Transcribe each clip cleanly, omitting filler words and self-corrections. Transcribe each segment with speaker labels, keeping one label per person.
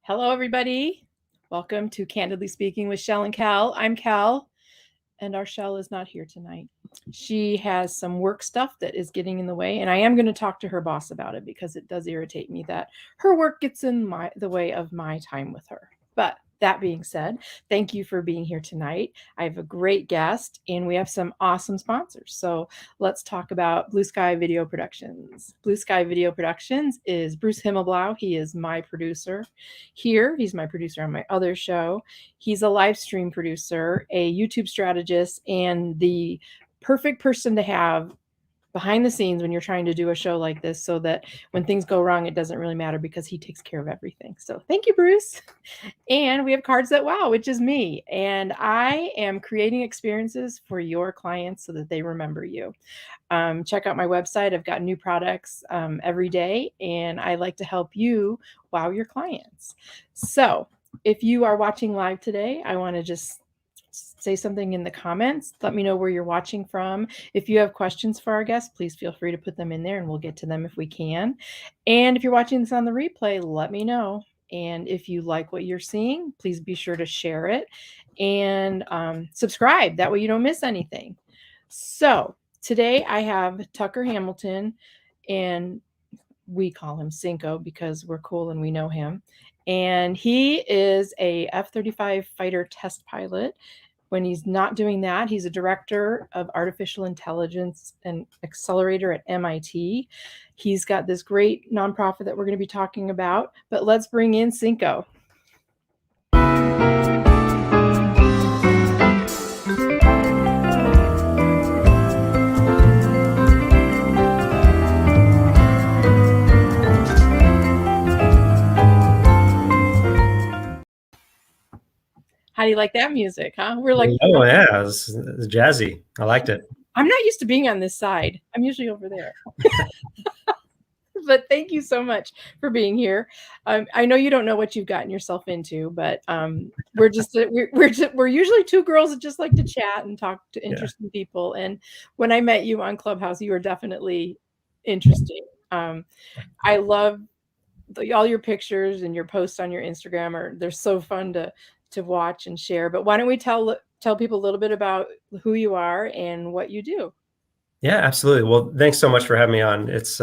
Speaker 1: Hello, everybody. Welcome to Candidly Speaking with Chelle Kell. I'm Kell, and our Chelle is not here tonight. She has some work stuff that is getting in the way, and I am going to talk to her boss about it because it does irritate me that her work gets in the way of my time with her. But that being said, thank you for being here tonight. I have a great guest, and we have some awesome sponsors. So let's talk about Blue Sky Video Productions. Blue Sky Video Productions is Bruce Himmelblau. He is my producer here. He's my producer on my other show. He's a live stream producer, a YouTube strategist, and the perfect person to have behind the scenes when you're trying to do a show like this, so that when things go wrong, it doesn't really matter because he takes care of everything. So thank you, Bruce. And we have Cards That Wow, which is me. And I am creating experiences for your clients so that they remember you. Check out my website. I've got new products every day, and I like to help you wow your clients. So if you are watching live today, I want to just say something in the comments. Let me know where you're watching from. If you have questions for our guests, please feel free to put them in there and we'll get to them if we can. And if you're watching this on the replay, let me know. And if you like what you're seeing, please be sure to share it and subscribe. That way you don't miss anything. So today I have Tucker Hamilton, and we call him Cinco because we're cool and we know him. And he is a F-35 fighter test pilot. When he's not doing that, he's a director of artificial intelligence and accelerator at MIT. He's got this great nonprofit that we're going to be talking about, but let's bring in Cinco. How do you like that music, huh? We're like,
Speaker 2: oh yeah, it's jazzy. I liked it.
Speaker 1: I'm not used to being on this side. I'm usually over there. But thank you so much for being here. I know you don't know what you've gotten yourself into, but we're usually two girls that just like to chat and talk to interesting people. And when I met you on Clubhouse, you were definitely interesting. I love all your pictures and your posts on your Instagram. They're so fun to watch and share. But why don't we tell people a little bit about who you are and what you do?
Speaker 2: Yeah, absolutely. Well, thanks so much for having me on. It's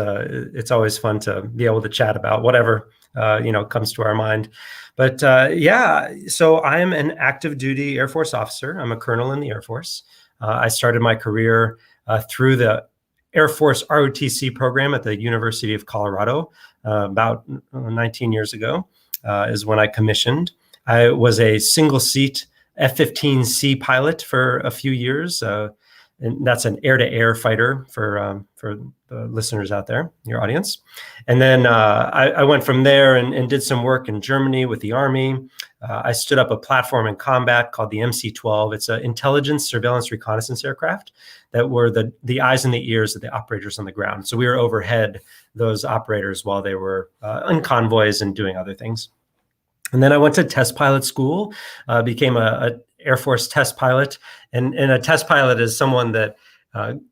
Speaker 2: always fun to be able to chat about whatever comes to our mind. But yeah, so I'm an active duty Air Force officer. I'm a colonel in the Air Force. I started my career through the Air Force ROTC program at the University of Colorado about 19 years ago is when I commissioned. I was a single seat F-15C pilot for a few years. And that's an air-to-air fighter for the listeners out there, your audience. And then I went from there and did some work in Germany with the Army. I stood up a platform in combat called the MC-12. It's an intelligence, surveillance, reconnaissance aircraft that were the eyes and the ears of the operators on the ground. So we were overhead those operators while they were in convoys and doing other things. And then I went to test pilot school, became a Air Force test pilot. And a test pilot is someone that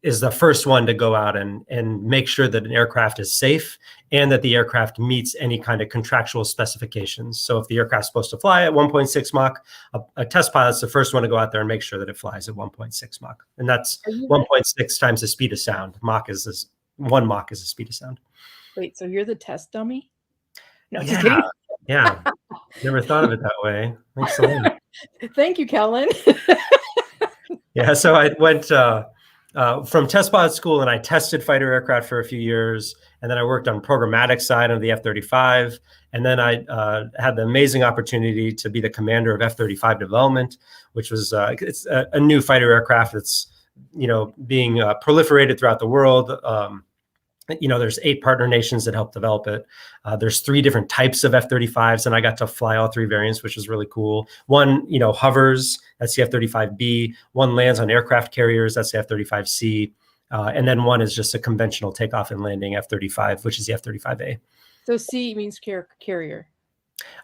Speaker 2: is the first one to go out and make sure that an aircraft is safe and that the aircraft meets any kind of contractual specifications. So if the aircraft's supposed to fly at 1.6 Mach, a test pilot's the first one to go out there and make sure that it flies at 1.6 Mach. And that's 1.6 times the speed of sound. 1 Mach is the speed of sound.
Speaker 1: Wait, so you're the test dummy? No,
Speaker 2: just kidding. Yeah, never thought of it that way. Thanks a lot.
Speaker 1: Thank you, Kellen.
Speaker 2: Yeah, so I went from test pilot school and I tested fighter aircraft for a few years. And then I worked on programmatic side of the F-35. And then I had the amazing opportunity to be the commander of F-35 development, which was it's a new fighter aircraft that's being proliferated throughout the world. There's 8 partner nations that help develop it. There's 3 different types of F-35s, and I got to fly all 3 variants, which was really cool. One, hovers, that's the F-35B. One lands on aircraft carriers, that's the F-35C. And then one is just a conventional takeoff and landing F-35, which is the F-35A.
Speaker 1: So C means carrier.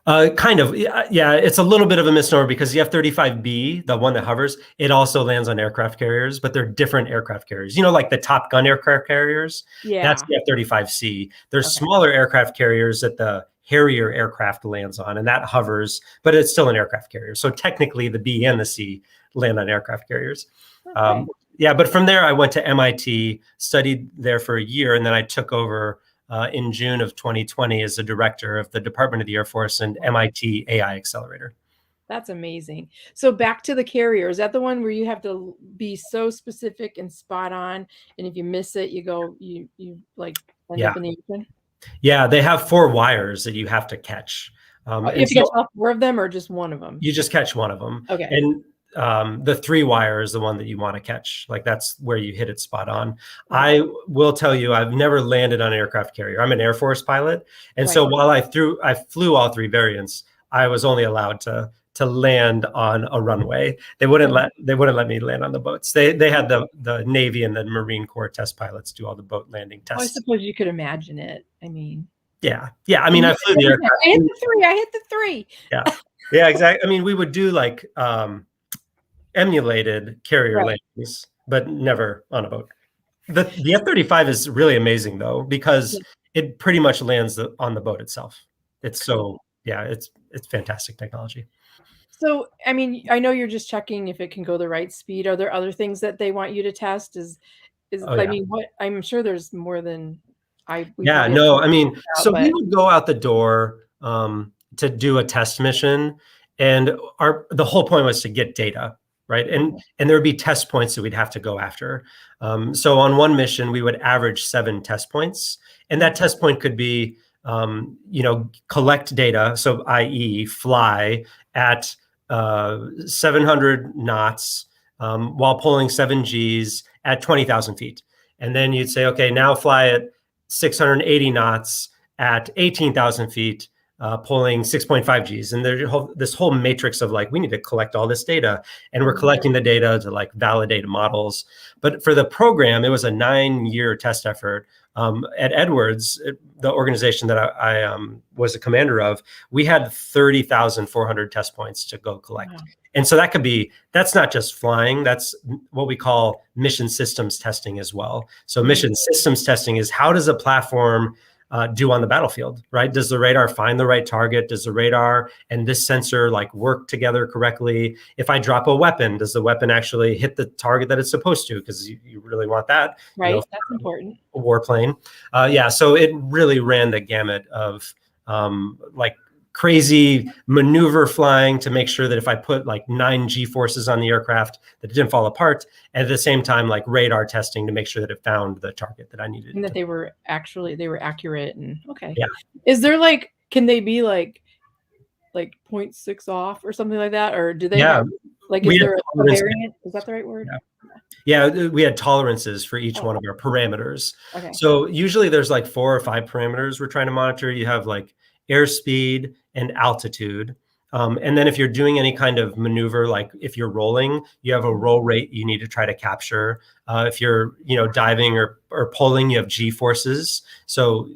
Speaker 2: Kind of, yeah. It's a little bit of a misnomer because the F-35B, the one that hovers, it also lands on aircraft carriers, but they're different aircraft carriers. Like the Top Gun aircraft carriers.
Speaker 1: Yeah,
Speaker 2: that's the F-35C. There's smaller aircraft carriers that the Harrier aircraft lands on, and that hovers, but it's still an aircraft carrier. So technically the B and the C land on aircraft carriers.
Speaker 1: Okay.
Speaker 2: Yeah, but from there I went to MIT, studied there for a year, and then I took over in June of 2020 as the director of the Department of the Air Force and MIT AI Accelerator.
Speaker 1: That's amazing. So back to the carrier, is that the one where you have to be so specific and spot on, and if you miss it, you like end up in the ocean?
Speaker 2: Yeah, they have 4 wires that you have to catch.
Speaker 1: You have to catch all 4 of them, or just one of them?
Speaker 2: You just catch one of them.
Speaker 1: Okay.
Speaker 2: And the 3 wire is the one that you want to catch. Like that's where you hit it spot on. I will tell you, I've never landed on an aircraft carrier. I'm an Air Force pilot, and so while I flew all 3 variants, I was only allowed to land on a runway. They wouldn't let me land on the boats. They had the Navy and the Marine Corps test pilots do all the boat landing tests.
Speaker 1: I suppose you could imagine it. I mean,
Speaker 2: yeah. I mean, I flew the aircraft.
Speaker 1: I hit the 3.
Speaker 2: Yeah, exactly. I mean, we would do like emulated carrier landings, but never on a boat. The F-35 is really amazing though, because it pretty much lands on the boat itself. It's so, it's fantastic technology.
Speaker 1: So, I mean, I know you're just checking if it can go the right speed. Are there other things that they want you to test? I mean, what, I'm sure there's more than I mean,
Speaker 2: so we would go out the door to do a test mission, and the whole point was to get data, right? And there would be test points that we'd have to go after. So on one mission, we would average 7 test points, and that test point could be, collect data. So i.e. fly at 700 knots while pulling 7 Gs at 20,000 feet. And then you'd say, okay, now fly at 680 knots at 18,000 feet, pulling 6.5 Gs. And there's this whole matrix of like, we need to collect all this data, and we're collecting the data to like validate models. But for the program, it was a 9-year test effort. At Edwards, the organization that I was a commander of, we had 30,400 test points to go collect. Wow. And so that's not just flying, that's what we call mission systems testing as well. So mission systems testing is, how does a platform do on the battlefield, right? Does the radar find the right target? Does the radar and this sensor like work together correctly? If I drop a weapon, does the weapon actually hit the target that it's supposed to? Because you really want that.
Speaker 1: Right, that's important.
Speaker 2: A warplane. So it really ran the gamut of like crazy maneuver flying to make sure that if I put like 9 G-forces on the aircraft, that it didn't fall apart. And at the same time, like radar testing to make sure that it found the target that I needed.
Speaker 1: And that they were accurate. And okay.
Speaker 2: Yeah.
Speaker 1: Is there like, can they be like 0.6 off or something like that? Or do they have, like, is there a variant? Is that the right word?
Speaker 2: Yeah, we had tolerances for each one of our parameters.
Speaker 1: Okay.
Speaker 2: So usually there's like 4 or 5 parameters we're trying to monitor. You have like airspeed and altitude. And then if you're doing any kind of maneuver, like if you're rolling, you have a roll rate you need to try to capture. If you're, diving or pulling, you have G-forces. So,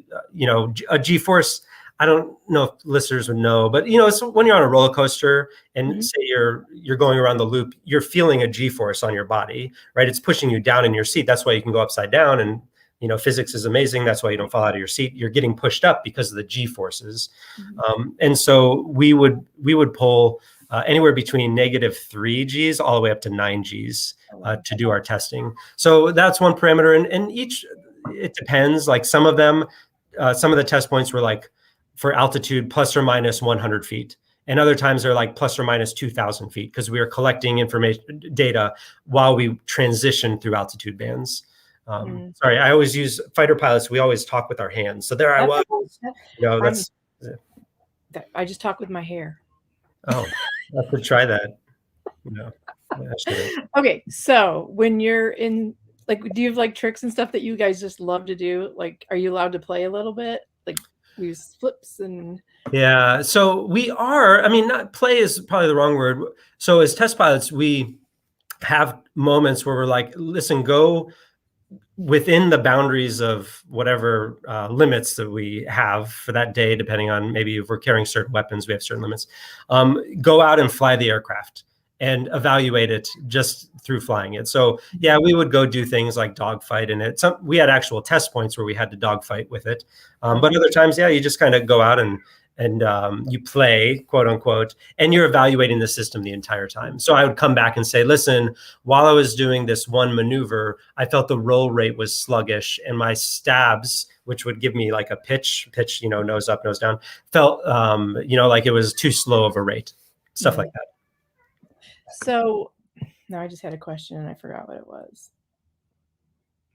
Speaker 2: a G-force, I don't know if listeners would know, but it's when you're on a roller coaster and say you're going around the loop, you're feeling a G-force on your body, right? It's pushing you down in your seat. That's why you can go upside down, and physics is amazing. That's why you don't fall out of your seat. You're getting pushed up because of the G-forces. And so we would pull anywhere between -3 Gs all the way up to 9 Gs to do our testing. So that's one parameter, and it depends. Like some of the test points were like for altitude plus or minus 100 feet. And other times they're like plus or minus 2,000 feet, because we are collecting data while we transition through altitude bands. Sorry, I always use fighter pilots. We always talk with our hands. So there I was.
Speaker 1: I just talk with my hair.
Speaker 2: Oh, I have to try that.
Speaker 1: Okay, so when you're in, like, do you have like tricks and stuff that you guys just love to do? Like, are you allowed to play a little bit? Like, use flips and.
Speaker 2: Yeah, so we are. I mean, not play is probably the wrong word. So as test pilots, we have moments where we're like, listen, go within the boundaries of whatever limits that we have for that day, depending on maybe if we're carrying certain weapons, we have certain limits. Go out and fly the aircraft and evaluate it just through flying it. So yeah, we would go do things like dogfight in it. We had actual test points where we had to dogfight with it. But other times, yeah, you just kind of go out and you play, quote unquote, and you're evaluating the system the entire time. So I would come back and say, listen, while I was doing this one maneuver, I felt the roll rate was sluggish, and my stabs, which would give me like a pitch, nose up, nose down, felt, like it was too slow of a rate, stuff like that.
Speaker 1: So now I just had a question and I forgot what it was.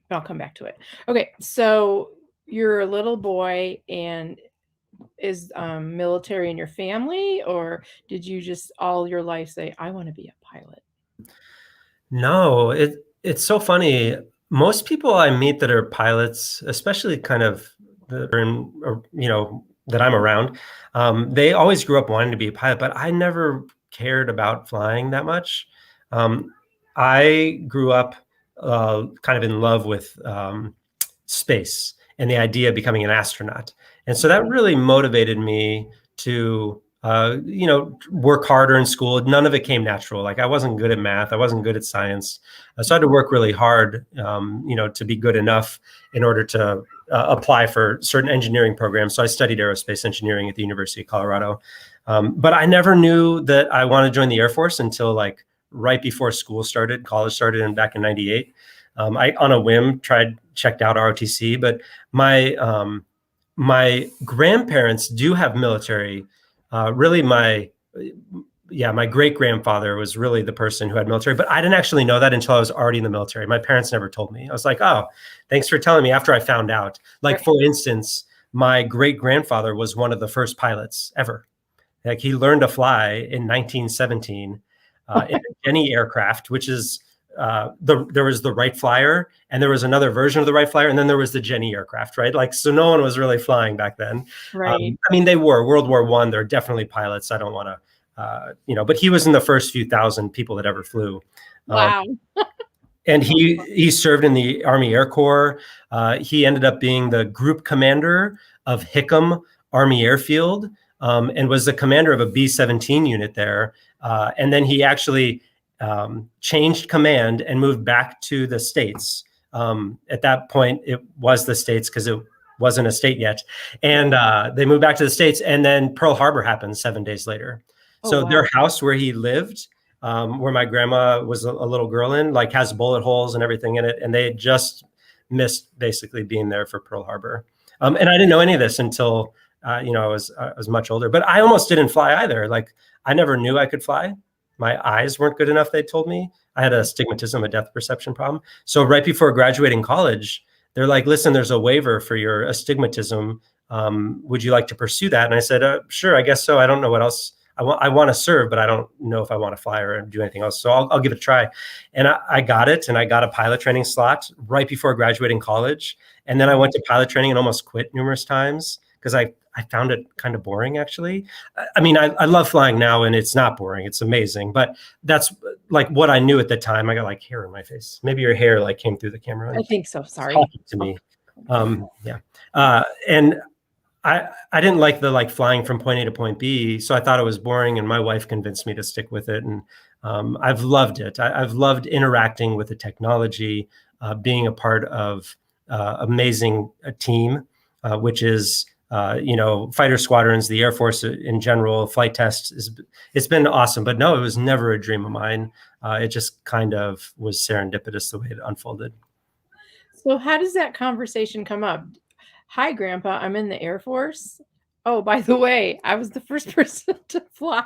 Speaker 1: I'll come back to it. Okay, so you're a little boy, and is military in your family, or did you just all your life say, I want to be a pilot?
Speaker 2: No, it's so funny. Most people I meet that are pilots, especially kind of that are in, that I'm around, they always grew up wanting to be a pilot, but I never cared about flying that much. I grew up kind of in love with space and the idea of becoming an astronaut. And so that really motivated me to, work harder in school. None of it came natural. Like I wasn't good at math. I wasn't good at science. So I had to work really hard, to be good enough in order to apply for certain engineering programs. So I studied aerospace engineering at the University of Colorado. But I never knew that I wanted to join the Air Force until like right before college started back in '98. I, on a whim, checked out ROTC, but my grandparents do have military. Really, my great grandfather was really the person who had military, but I didn't actually know that until I was already in the military. My parents never told me. I was like, oh, thanks for telling me after I found out. Like, for instance, my great grandfather was one of the first pilots ever. Like he learned to fly in 1917 in a Jenny aircraft, which is there was the Wright Flyer, and there was another version of the Wright Flyer, and then there was the Jenny aircraft, right? Like, so no one was really flying back then.
Speaker 1: Right.
Speaker 2: I mean, they were World War I. They're definitely pilots. I don't want to, but he was in the first few thousand people that ever flew.
Speaker 1: Wow.
Speaker 2: And he served in the Army Air Corps. He ended up being the group commander of Hickam Army Airfield, and was the commander of a B-17 unit there. And then he actually changed command and moved back to the States. At that point, it was the States because it wasn't a state yet. And they moved back to the States, and then Pearl Harbor happened 7 days later. So wow. Their house where he lived, where my grandma was a little girl in, like has bullet holes and everything in it. And they had just missed basically being there for Pearl Harbor. And I didn't know any of this until, I was much older, but I almost didn't fly either. Like I never knew I could fly. My eyes weren't good enough, they told me. I had a astigmatism, a depth perception problem. So right before graduating college, they're like, listen, there's a waiver for your astigmatism. Would you like to pursue that? And I said, sure, I guess so. I don't know what else. I want to serve, but I don't know if I want to fly or do anything else. So I'll give it a try. And I got it. And I got a pilot training slot right before graduating college. And then I went to pilot training and almost quit numerous times because I found it kind of boring, actually. I mean, I love flying now, and it's not boring. It's amazing. But that's like what I knew at the time. I got like hair in my face. Maybe your hair like came through the camera.
Speaker 1: I think so. Sorry.
Speaker 2: Talking to me. Yeah. And I didn't like the like flying from point A to point B. So I thought it was boring. And my wife convinced me to stick with it. And I've loved it. I've loved interacting with the technology, being a part of amazing team, which is fighter squadrons, the Air Force in general, flight tests. It's been awesome. But no, it was never a dream of mine. It just kind of was serendipitous the way it unfolded.
Speaker 1: So how does that conversation come up? Hi, Grandpa, I'm in the Air Force. Oh, by the way, I was the first person to fly.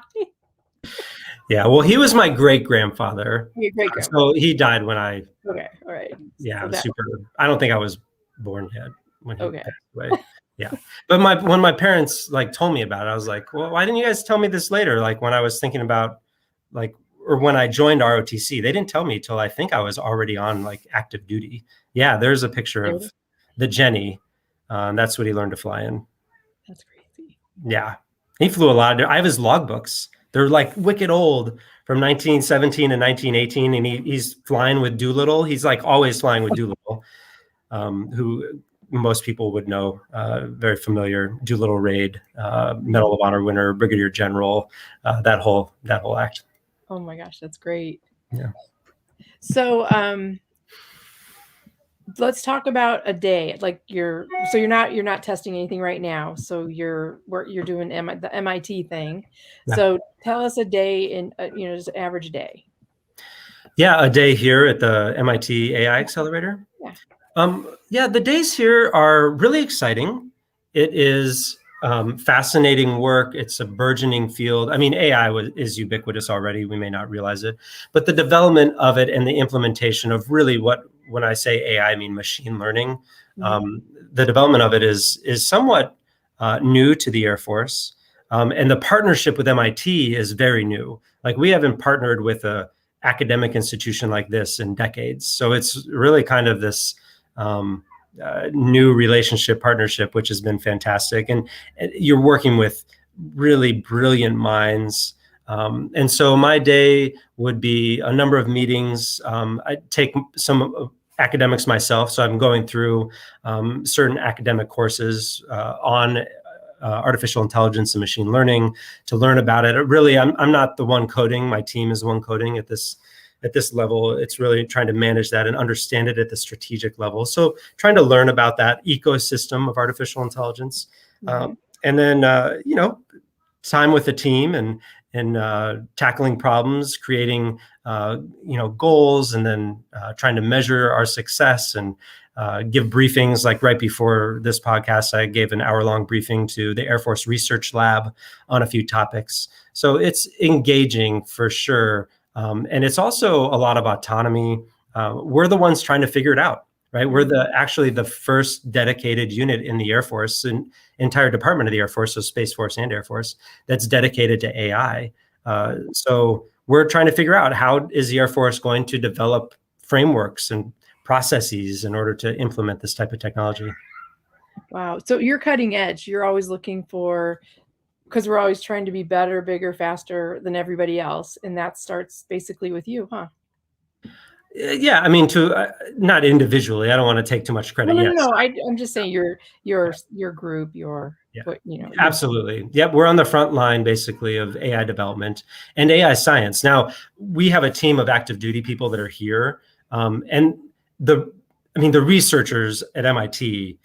Speaker 2: Yeah, well, he was my great-grandfather.
Speaker 1: Your great-grandpa.
Speaker 2: So he died when I...
Speaker 1: Okay, all right.
Speaker 2: Yeah, so super... I don't think I was born yet when he passed away. Yeah. But when my parents like told me about it, I was like, well, why didn't you guys tell me this later? Like when I was thinking about or when I joined ROTC, they didn't tell me till I think I was already on like active duty. Yeah, there's a picture of the Jenny. That's what he learned to fly in.
Speaker 1: That's crazy.
Speaker 2: Yeah. He flew a lot. I have his logbooks. They're like wicked old from 1917 and 1918. And he's flying with Doolittle. He's like always flying with Doolittle, who most people would know, very familiar, Doolittle raid, Medal of Honor winner, Brigadier General, that whole act.
Speaker 1: Oh my gosh, that's great.
Speaker 2: Yeah.
Speaker 1: So, let's talk about a day. Like you're not testing anything right now. So you're doing the MIT thing.
Speaker 2: Yeah.
Speaker 1: So tell us a day in just an average day.
Speaker 2: Yeah, a day here at the MIT AI Accelerator.
Speaker 1: Yeah.
Speaker 2: Yeah, the days here are really exciting. It is fascinating work. It's a burgeoning field. I mean, AI is ubiquitous already. We may not realize it, but the development of it and the implementation of really when I say AI, I mean machine learning. The development of it is somewhat new to the Air Force, and the partnership with MIT is very new. Like we haven't partnered with a academic institution like this in decades. So it's really kind of this new relationship partnership, which has been fantastic. And you're working with really brilliant minds. And so my day would be a number of meetings. I take some academics myself. So I'm going through certain academic courses on artificial intelligence and machine learning to learn about it. Really, I'm not the one coding. My team is the one coding at this level. It's really trying to manage that and understand it at the strategic level. So trying to learn about that ecosystem of artificial intelligence, and then time with the team and tackling problems, creating goals, and then trying to measure our success and give briefings. Like right before this podcast, I gave an hour-long briefing to the Air Force Research Lab on a few topics. So it's engaging for sure. And it's also a lot of autonomy. We're the ones trying to figure it out, right? We're actually the first dedicated unit in the Air Force, and entire department of the Air Force, so Space Force and Air Force, that's dedicated to AI. So we're trying to figure out how is the Air Force going to develop frameworks and processes in order to implement this type of technology.
Speaker 1: Wow. So you're cutting edge. You're always looking for, because we're always trying to be better, bigger, faster than everybody else. And that starts basically with you, huh?
Speaker 2: Yeah, I mean, not individually. I don't want to take too much credit.
Speaker 1: No. I'm just saying your group,
Speaker 2: Absolutely. Yep, we're on the front line basically of AI development and AI science. Now we have a team of active duty people that are here, and the researchers at MIT.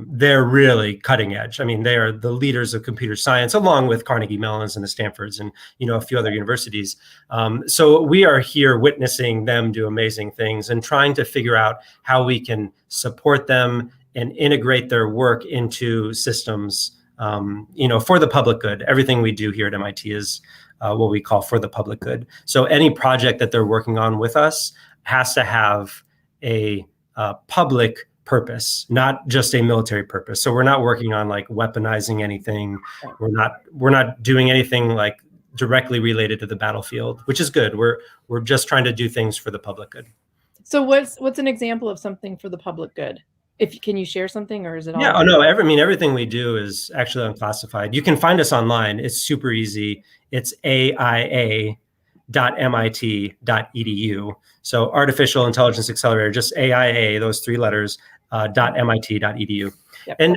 Speaker 2: They're really cutting edge. I mean, they are the leaders of computer science, along with Carnegie Mellon's and the Stanfords and a few other universities. So we are here witnessing them do amazing things and trying to figure out how we can support them and integrate their work into systems, for the public good. Everything we do here at MIT is what we call for the public good. So any project that they're working on with us has to have a public purpose, not just a military purpose. So we're not working on like weaponizing anything. We're not doing anything like directly related to the battlefield, which is good. We're just trying to do things for the public good.
Speaker 1: So what's an example of something for the public good? Can you share something, or is it all?
Speaker 2: Yeah. Oh no. Everything we do is actually unclassified. You can find us online. It's super easy. It's aia.mit.edu. So Artificial Intelligence Accelerator, just AIA, those three letters, .mit.edu.
Speaker 1: Yep,
Speaker 2: and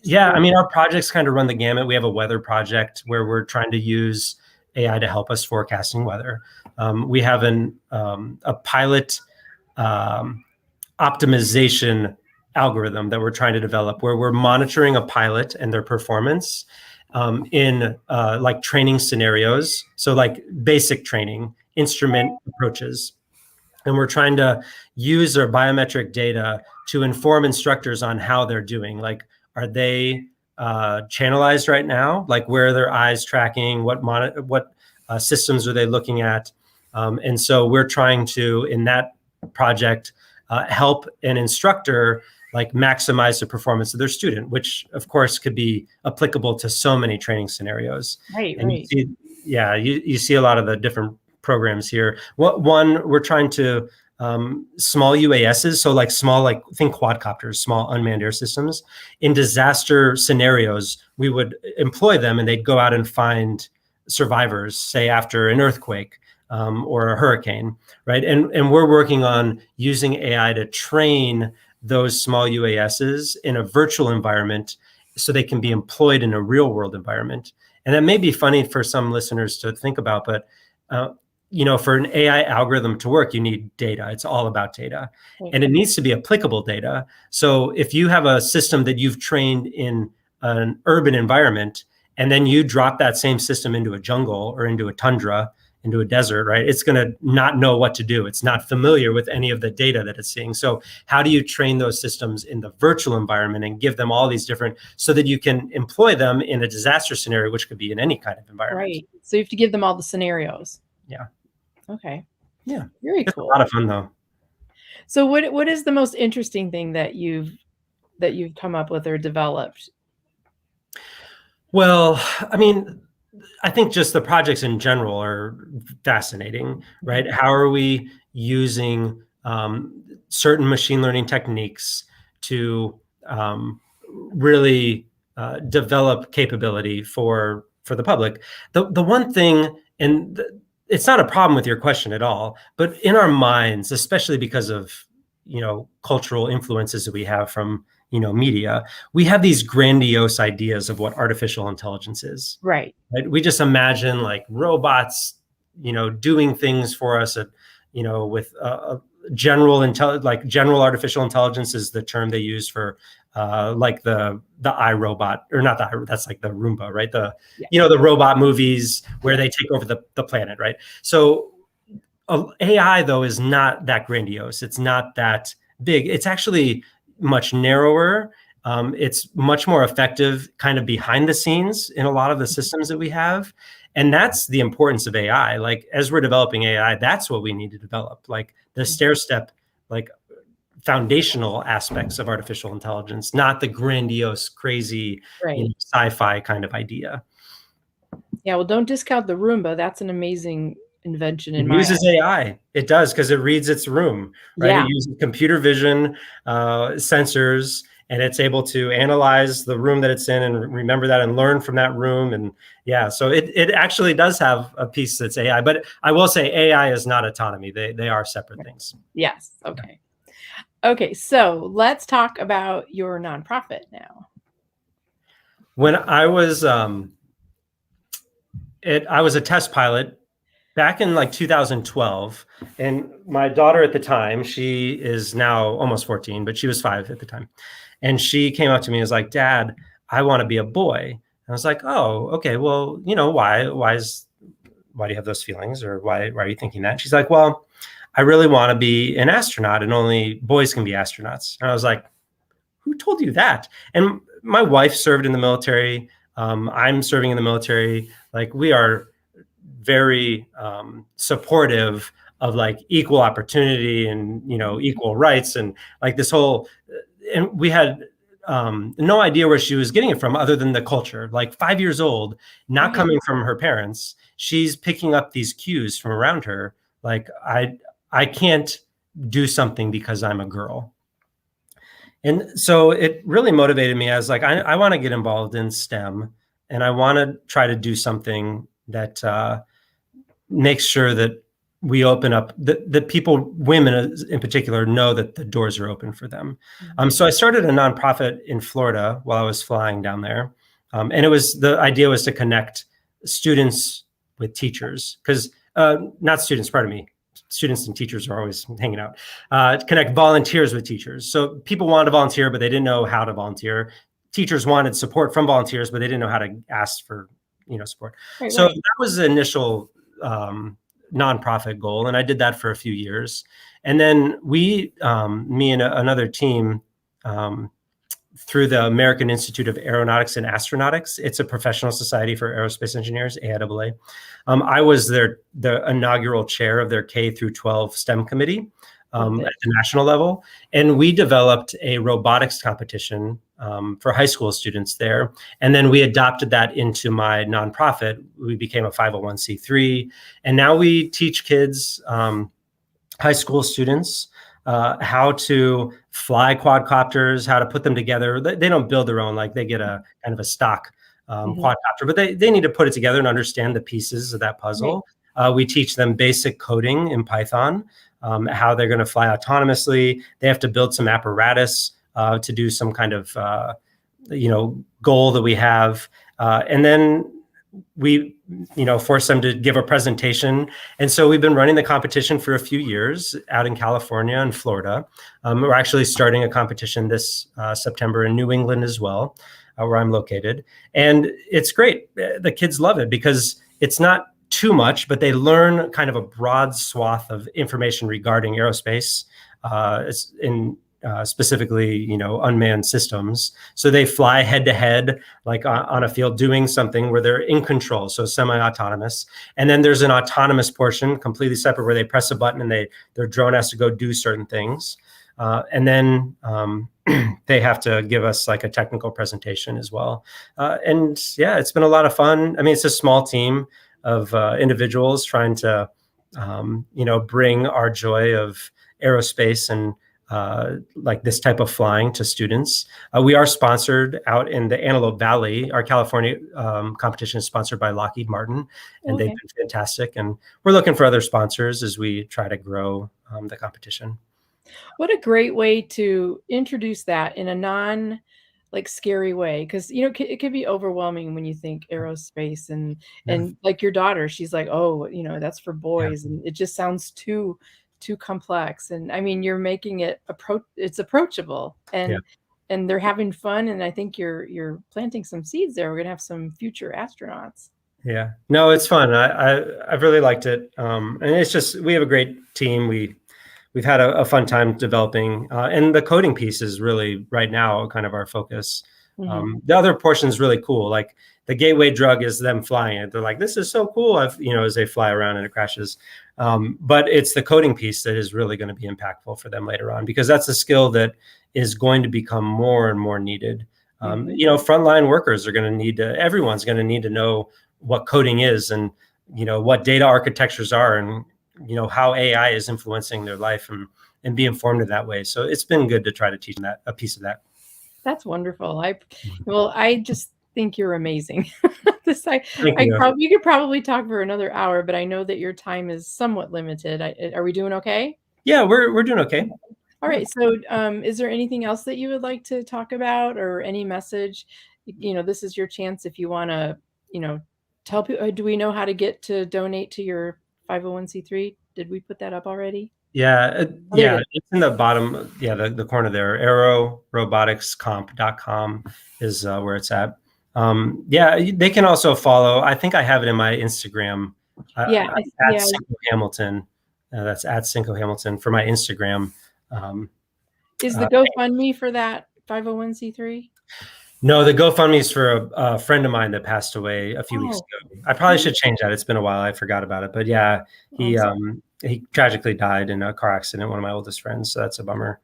Speaker 2: yeah, I mean, our projects kind of run the gamut. We have a weather project where we're trying to use AI to help us forecasting weather. We have a pilot optimization algorithm that we're trying to develop where we're monitoring a pilot and their performance in like training scenarios. So like basic training, instrument approaches. And we're trying to use our biometric data to inform instructors on how they're doing. Like, are they channelized right now? Like, where are their eyes tracking? What systems are they looking at? And so we're trying to, in that project, help an instructor like maximize the performance of their student, which of course could be applicable to so many training scenarios.
Speaker 1: Right.
Speaker 2: You see a lot of the different programs here. One, we're trying to small UASs, so like small, like think quadcopters, small unmanned air systems. In disaster scenarios, we would employ them and they'd go out and find survivors, say after an earthquake or a hurricane, right? And we're working on using AI to train those small UASs in a virtual environment so they can be employed in a real world environment. And that may be funny for some listeners to think about, but for an AI algorithm to work, you need data. It's all about data, and it needs to be applicable data. So if you have a system that you've trained in an urban environment, and then you drop that same system into a jungle or into a tundra, into a desert, right? It's going to not know what to do. It's not familiar with any of the data that it's seeing. So how do you train those systems in the virtual environment and give them all these different, so that you can employ them in a disaster scenario, which could be in any kind of environment.
Speaker 1: Right. So you have to give them all the scenarios.
Speaker 2: Yeah.
Speaker 1: Okay.
Speaker 2: Yeah.
Speaker 1: Very
Speaker 2: It's
Speaker 1: cool.
Speaker 2: a lot of fun though.
Speaker 1: So what is the most interesting thing that you've come up with or developed?
Speaker 2: Well, I mean, I think just the projects in general are fascinating, right? How are we using certain machine learning techniques to really develop capability for the public? The one thing, and it's not a problem with your question at all, but in our minds, especially because of cultural influences that we have from media, we have these grandiose ideas of what artificial intelligence is.
Speaker 1: Right.
Speaker 2: Right? We just imagine like robots, doing things for us at, with general artificial intelligence is the term they use for like the iRobot, or not that's like the Roomba, right? The robot movies where they take over the planet, right? So AI though is not that grandiose. It's not that big. It's actually much narrower. It's much more effective kind of behind the scenes in a lot of the systems that we have. And that's the importance of AI. Like as we're developing AI, that's what we need to develop, like the stair step, like foundational aspects of artificial intelligence, not the grandiose, crazy, sci-fi kind of idea.
Speaker 1: Yeah, well, don't discount the Roomba. That's an amazing invention in
Speaker 2: It
Speaker 1: my
Speaker 2: uses AI. It does, because it reads its room, right?
Speaker 1: Yeah.
Speaker 2: It uses computer vision, sensors, and it's able to analyze the room that it's in and remember that and learn from that room. And yeah, so it actually does have a piece that's AI. But I will say AI is not autonomy. They are separate things.
Speaker 1: Yes. Okay. Okay, so let's talk about your nonprofit now.
Speaker 2: When I was I was a test pilot back in like 2012, and my daughter at the time, she is now almost 14, but she was 5 at the time. And she came up to me and was like, "Dad, I want to be a boy." And I was like, "Oh, okay. Well, why do you have those feelings, or why are you thinking that?" She's like, "Well, I really want to be an astronaut, and only boys can be astronauts." And I was like, "Who told you that?" And my wife served in the military. I'm serving in the military. Like, we are very supportive of like equal opportunity and equal rights, and like this whole, and we had no idea where she was getting it from other than the culture. Like 5 years old, not coming from her parents, she's picking up these cues from around her. Like, I can't do something because I'm a girl. And so it really motivated me. I was like, I want to get involved in STEM, and I want to try to do something that makes sure that we open up, that people, women in particular, know that the doors are open for them. So I started a nonprofit in Florida while I was flying down there. And the idea was to connect students with teachers, because not students, pardon me. Students and teachers are always hanging out. Connect volunteers with teachers. So people wanted to volunteer, but they didn't know how to volunteer. Teachers wanted support from volunteers, but they didn't know how to ask for support. So that was the initial nonprofit goal, and I did that for a few years. And then me and another team, through the American Institute of Aeronautics and Astronautics, it's a professional society for aerospace engineers, AIAA. I was the inaugural chair of their K through 12 STEM committee at the national level. And we developed a robotics competition for high school students there. And then we adopted that into my nonprofit. We became a 501c3. And now we teach kids, high school students, how to fly quadcopters, how to put them together. They don't build their own, like they get a kind of a stock quadcopter, but they need to put it together and understand the pieces of that puzzle. We teach them basic coding in Python, how they're going to fly autonomously. They have to build some apparatus to do some kind of, goal that we have. And then we, force them to give a presentation. And so we've been running the competition for a few years out in California and Florida. We're actually starting a competition this September in New England as well, where I'm located. And it's great. The kids love it because it's not too much, but they learn kind of a broad swath of information regarding aerospace, specifically, unmanned systems. So they fly head to head, like on a field, doing something where they're in control, so semi-autonomous. And then there's an autonomous portion, completely separate, where they press a button and their drone has to go do certain things. And then they have to give us like a technical presentation as well. And yeah, it's been a lot of fun. I mean, it's a small team of individuals trying to, bring our joy of aerospace and like this type of flying to students. We are sponsored out in the Antelope Valley. Our California competition is sponsored by Lockheed Martin, and they've been fantastic. And we're looking for other sponsors as we try to grow the competition.
Speaker 1: What a great way to introduce that in a non like scary way, because it could be overwhelming when you think aerospace and like your daughter, she's like, oh, that's for boys, and it just sounds too complex. And I mean, you're making it it's approachable, and they're having fun, and I think you're planting some seeds there. We're gonna have some future astronauts.
Speaker 2: Yeah, no, it's fun. I've really liked it, and it's just, we have a great team. We've had a fun time developing, and the coding piece is really right now kind of our focus. The other portion is really cool. Like the gateway drug is them flying it. They're like, this is so cool. As they fly around and it crashes. But it's the coding piece that is really going to be impactful for them later on, because that's a skill that is going to become more and more needed. Frontline workers are going to need to, everyone's going to need to know what coding is, and, what data architectures are, and, how AI is influencing their life, and be informed in that way. So it's been good to try to teach them a piece of that.
Speaker 1: That's wonderful. I just think you're amazing. You could probably talk for another hour, but I know that your time is somewhat limited. Are we doing okay?
Speaker 2: Yeah, we're doing okay.
Speaker 1: All right. So is there anything else that you would like to talk about, or any message? This is your chance if you want to, tell people. Do we know how to donate to your 501c3? Did we put that up already?
Speaker 2: Yeah, it's in the bottom. Yeah, the corner there. aeroroboticscomp.com is where it's at. They can also follow. I think I have it in my Instagram. At Cinco Hamilton. That's at Cinco Hamilton for my Instagram.
Speaker 1: Is the GoFundMe for that 501c3?
Speaker 2: No, the GoFundMe is for a friend of mine that passed away a few weeks ago. I probably should change that. It's been a while. I forgot about it. But yeah, he tragically died in a car accident, one of my oldest friends. So that's a bummer.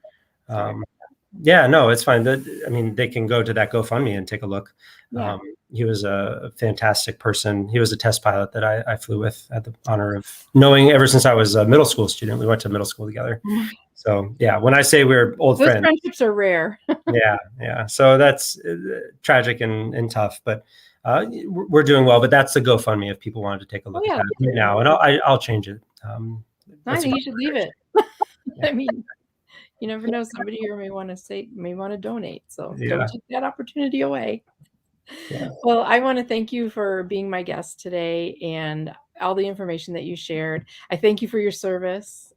Speaker 2: No, it's fine. They can go to that GoFundMe and take a look.
Speaker 1: Yeah.
Speaker 2: He was a fantastic person. He was a test pilot that I flew with. I had the honor of knowing ever since I was a middle school student. We went to middle school together. So yeah, when I say we're old friends,
Speaker 1: friendships are rare.
Speaker 2: yeah. So that's tragic and tough, but we're doing well. But that's the GoFundMe if people wanted to take a look at that right now, and I'll change it.
Speaker 1: I think you should leave it. I mean, you never know. Somebody here may want to donate. So don't take that opportunity away. Yeah. Well, I want to thank you for being my guest today and all the information that you shared. I thank you for your service.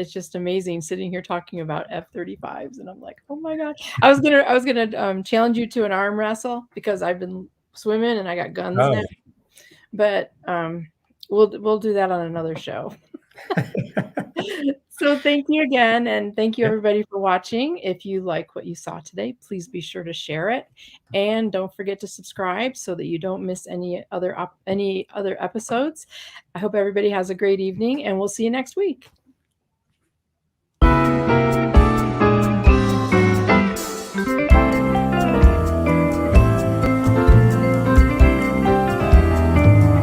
Speaker 1: It's just amazing sitting here talking about F-35s, and I'm like, oh my God. I was gonna challenge you to an arm wrestle because I've been swimming and I got guns now. But we'll do that on another show. So thank you again, and thank you everybody for watching. If you like what you saw today, please be sure to share it, and don't forget to subscribe so that you don't miss any other episodes. I hope everybody has a great evening, and we'll see you next week.